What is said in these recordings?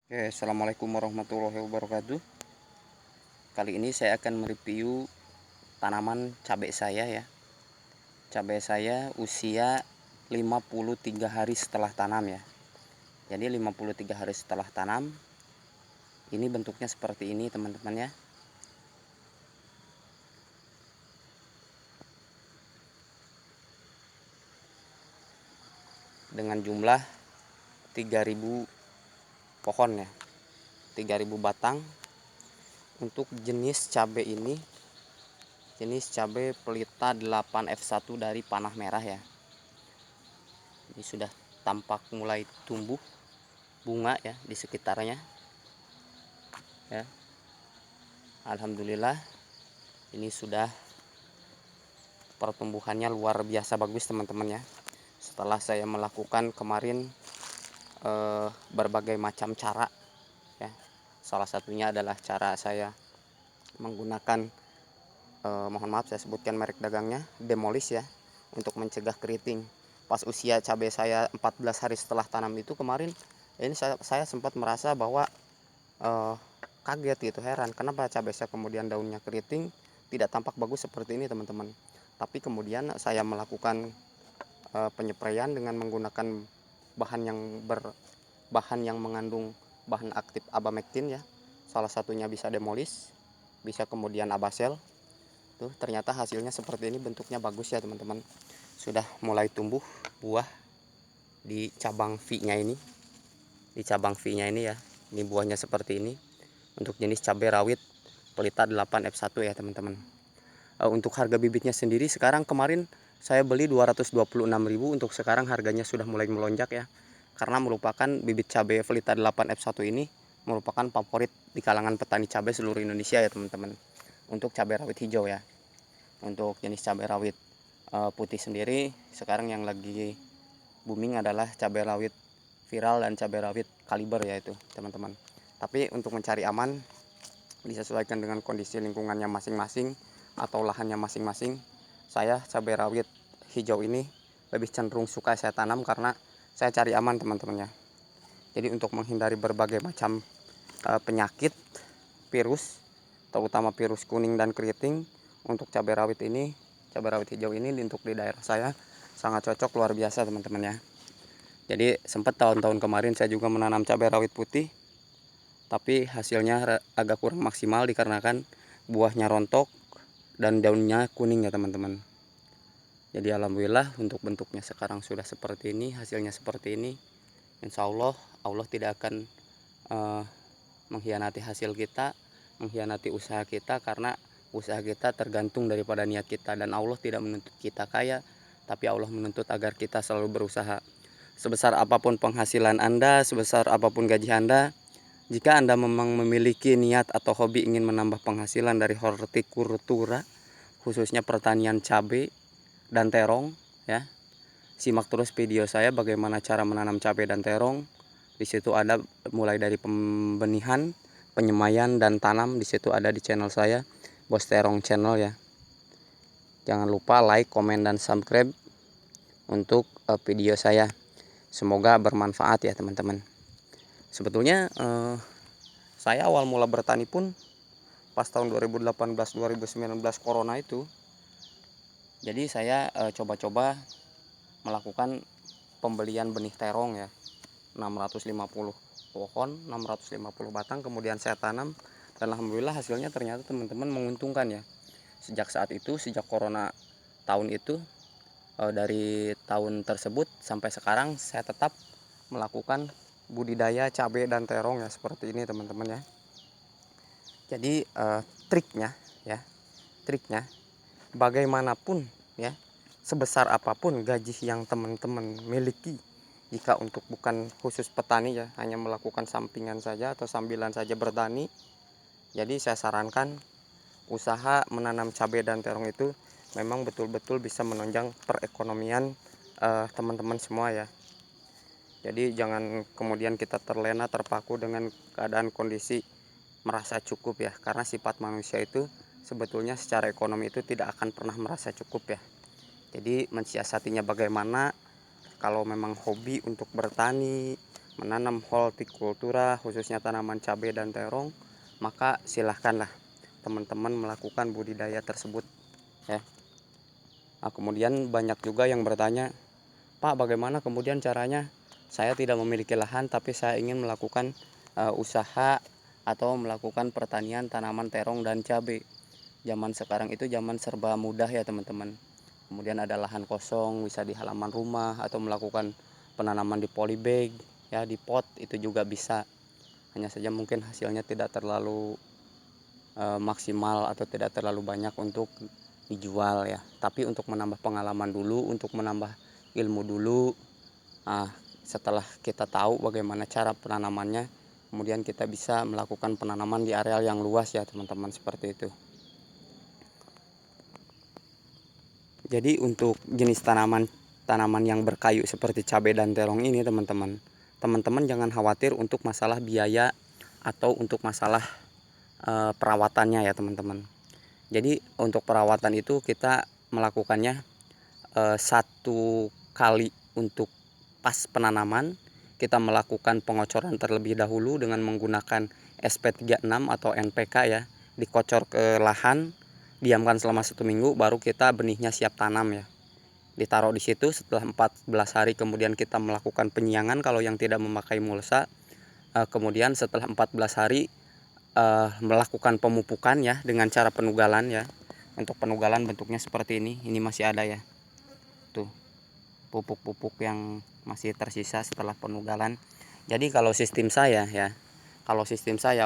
Oke, assalamualaikum warahmatullahi wabarakatuh. Kali ini saya akan mereview tanaman cabai saya ya. Cabai saya usia 53 hari setelah tanam ya. Jadi 53 hari setelah tanam, ini bentuknya seperti ini teman-teman ya. Dengan jumlah 3000 pohon ya. 3000 batang. Untuk jenis cabai ini, jenis cabai pelita 8F1 dari panah merah ya. Ini sudah tampak mulai tumbuh bunga ya di sekitarnya ya. Alhamdulillah ini sudah pertumbuhannya luar biasa bagus teman-teman ya. Setelah saya melakukan kemarin berbagai macam cara ya. Salah satunya adalah cara saya menggunakan mohon maaf saya sebutkan merek dagangnya, Demolis ya, untuk mencegah keriting. Pas usia cabai saya 14 hari setelah tanam itu kemarin, ini saya sempat merasa bahwa kaget gitu, heran kenapa cabai saya kemudian daunnya keriting, tidak tampak bagus seperti ini teman-teman. Tapi kemudian saya melakukan penyepraian dengan menggunakan bahan yang mengandung bahan aktif abamectin ya. Salah satunya bisa Demolis, bisa kemudian Abasel. Tuh ternyata hasilnya seperti ini, bentuknya bagus ya teman-teman. Sudah mulai tumbuh buah di cabang V-nya ini. Di cabang V-nya ini ya. Ini buahnya seperti ini. Untuk jenis cabai rawit pelita 8F1 ya teman-teman. Untuk harga bibitnya sendiri sekarang, kemarin saya beli 226.000, untuk sekarang harganya sudah mulai melonjak ya. Karena merupakan bibit cabai pelita 8F1 ini merupakan favorit di kalangan petani cabai seluruh Indonesia ya teman-teman. Untuk cabai rawit hijau ya. Untuk jenis cabai rawit putih sendiri sekarang yang lagi booming adalah cabai rawit viral dan cabai rawit kaliber ya itu teman-teman. Tapi untuk mencari aman, disesuaikan dengan kondisi lingkungannya masing-masing atau lahannya masing-masing, saya cabai rawit hijau ini lebih cenderung suka saya tanam karena saya cari aman teman-teman ya. Jadi untuk menghindari berbagai macam penyakit, virus, terutama virus kuning dan keriting, untuk cabai rawit ini, cabai rawit hijau ini untuk di daerah saya sangat cocok, luar biasa teman-teman ya. Jadi sempat tahun-tahun kemarin saya juga menanam cabai rawit putih, tapi hasilnya agak kurang maksimal dikarenakan buahnya rontok dan daunnya kuning ya teman-teman. Jadi alhamdulillah untuk bentuknya sekarang sudah seperti ini, hasilnya seperti ini. Insya Allah Allah tidak akan mengkhianati hasil kita, mengkhianati usaha kita, karena usaha kita tergantung daripada niat kita, dan Allah tidak menuntut kita kaya, tapi Allah menuntut agar kita selalu berusaha. Sebesar apapun penghasilan Anda, sebesar apapun gaji Anda, jika Anda memang memiliki niat atau hobi ingin menambah penghasilan dari hortikultura, khususnya pertanian cabai dan terong ya, simak terus video saya bagaimana cara menanam cabai dan terong. Di situ ada mulai dari pembenihan, penyemaian dan tanam, di situ ada di channel saya, Bos Terong Channel ya. Jangan lupa like, komen dan subscribe untuk video saya. Semoga bermanfaat ya teman-teman. Sebetulnya saya awal mula bertani pun pas tahun 2018-2019 corona itu. Jadi saya coba-coba melakukan pembelian benih terong ya. 650 pohon, 650 batang, kemudian saya tanam, dan alhamdulillah hasilnya ternyata teman-teman menguntungkan ya. Sejak saat itu, sejak corona tahun itu, dari tahun tersebut sampai sekarang saya tetap melakukan budidaya cabai dan terong ya, seperti ini teman-teman ya. Jadi triknya ya, triknya bagaimanapun ya, sebesar apapun gaji yang teman-teman miliki, jika untuk bukan khusus petani ya, hanya melakukan sampingan saja atau sambilan saja bertani, jadi saya sarankan usaha menanam cabai dan terong itu memang betul-betul bisa menunjang perekonomian teman-teman semua ya. Jadi jangan kemudian kita terlena terpaku dengan keadaan kondisi merasa cukup ya, karena sifat manusia itu sebetulnya secara ekonomi itu tidak akan pernah merasa cukup ya. Jadi mensiasatinya bagaimana, kalau memang hobi untuk bertani, menanam hortikultura khususnya tanaman cabai dan terong, maka silahkanlah teman-teman melakukan budidaya tersebut ya. Nah, kemudian banyak juga yang bertanya, Pak, bagaimana kemudian caranya saya tidak memiliki lahan tapi saya ingin melakukan usaha atau melakukan pertanian tanaman terong dan cabai. Zaman sekarang itu zaman serba mudah ya teman-teman. Kemudian ada lahan kosong bisa di halaman rumah atau melakukan penanaman di polybag ya, di pot itu juga bisa. Hanya saja mungkin hasilnya tidak terlalu maksimal atau tidak terlalu banyak untuk dijual ya. Tapi untuk menambah pengalaman dulu, untuk menambah ilmu dulu. Setelah kita tahu bagaimana cara penanamannya, kemudian kita bisa melakukan penanaman di areal yang luas ya teman-teman, seperti itu. Jadi untuk jenis tanaman yang berkayu seperti cabai dan terong ini teman-teman jangan khawatir untuk masalah biaya atau untuk masalah perawatannya ya teman-teman. Jadi untuk perawatan itu kita melakukannya 1 kali untuk pas penanaman. Kita melakukan pengocoran terlebih dahulu dengan menggunakan SP36 atau NPK ya, dikocor ke lahan, diamkan selama 1 minggu, baru kita benihnya siap tanam ya. Ditaruh di situ, setelah 14 hari kemudian kita melakukan penyiangan kalau yang tidak memakai mulsa. Kemudian setelah 14 hari melakukan pemupukan ya dengan cara penugalan ya. Untuk penugalan bentuknya seperti ini masih ada ya. Tuh, pupuk-pupuk yang masih tersisa setelah penugalan. Jadi kalau sistem saya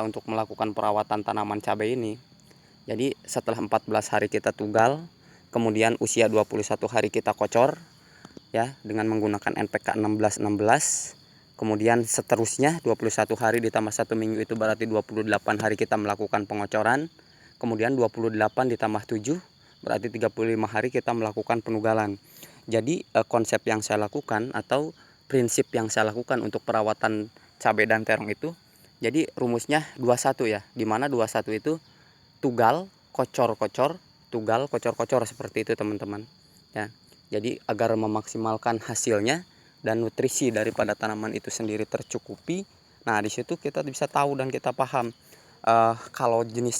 untuk melakukan perawatan tanaman cabai ini, jadi setelah 14 hari kita tugal, kemudian usia 21 hari kita kocor ya dengan menggunakan NPK 1616. Kemudian seterusnya 21 hari ditambah 1 minggu itu berarti 28 hari kita melakukan pengocoran. Kemudian 28 ditambah 7 berarti 35 hari kita melakukan penugalan. Jadi konsep yang saya lakukan atau prinsip yang saya lakukan untuk perawatan cabai dan terong itu, jadi rumusnya 21 ya. Dimana 21 itu tugal, kocor-kocor, tugal, kocor-kocor, seperti itu teman-teman ya. Jadi agar memaksimalkan hasilnya dan nutrisi daripada tanaman itu sendiri tercukupi. Nah, di situ kita bisa tahu dan kita paham kalau jenis